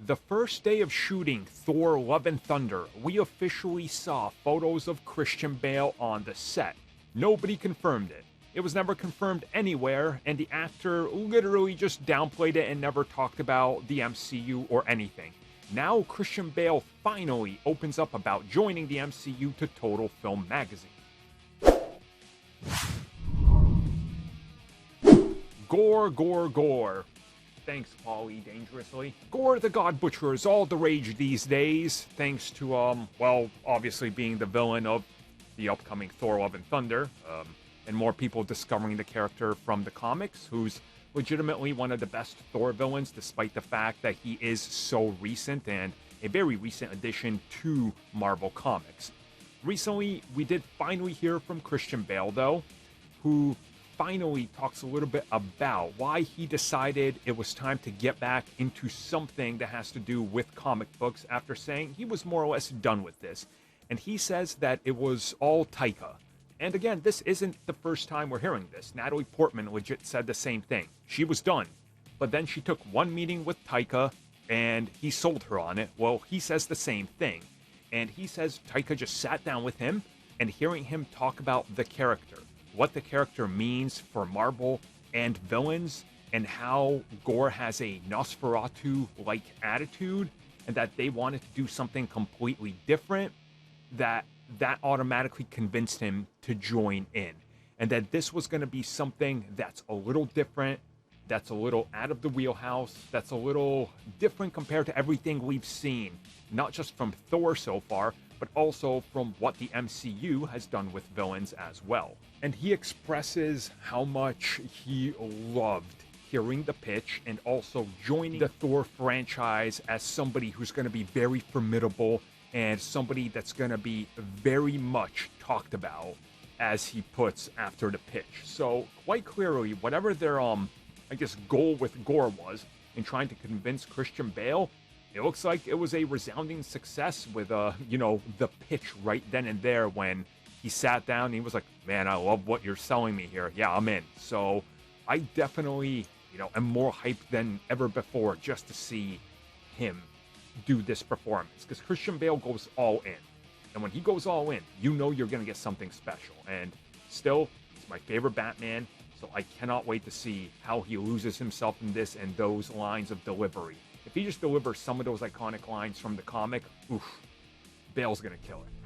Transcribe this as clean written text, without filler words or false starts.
The first day of shooting Thor: Love and Thunder, we officially saw photos of Christian Bale on the set. Nobody confirmed it. It was never confirmed anywhere, and the actor literally just downplayed it and never talked about the MCU or anything. Now Christian Bale finally opens up about joining the MCU to Total Film magazine. Gore, gore, gore. Thanks, Paulie Dangerously. Gore the God Butcher is all the rage these days, thanks to, well, obviously being the villain of the upcoming Thor: Love and Thunder, and more people discovering the character from the comics, who's legitimately one of the best Thor villains, despite the fact that he is so recent and a very recent addition to Marvel Comics. Recently, we did finally hear from Christian Bale, though, who finally talks a little bit about why he decided it was time to get back into something that has to do with comic books after saying he was more or less done with this. And he says that it was all Taika. And again, this isn't the first time we're hearing this. Natalie Portman legit said the same thing. She was done. But then she took one meeting with Taika and he sold her on it. Well, he says the same thing. And he says Taika just sat down with him, and hearing him talk about the character, what the character means for Marvel and villains, and how Gore has a Nosferatu-like attitude, and that they wanted to do something completely different, that automatically convinced him to join in. And that this was going to be something that's a little different, that's a little out of the wheelhouse, that's a little different compared to everything we've seen, not just from Thor so far, but also from what the MCU has done with villains as well. And he expresses how much he loved hearing the pitch and also joining the Thor franchise as somebody who's going to be very formidable and somebody that's going to be very much talked about, as he puts after the pitch. So quite clearly, whatever their I guess goal with Gore was in trying to convince Christian Bale, it looks like it was a resounding success with, the pitch right then and there when he sat down and he was like, man, I love what you're selling me here. Yeah, I'm in. So I definitely, am more hyped than ever before just to see him do this performance. Because Christian Bale goes all in. And when he goes all in, you're going to get something special. And still, he's my favorite Batman. So I cannot wait to see how he loses himself in this and those lines of delivery. If he just delivers some of those iconic lines from the comic, oof, Bale's gonna kill it.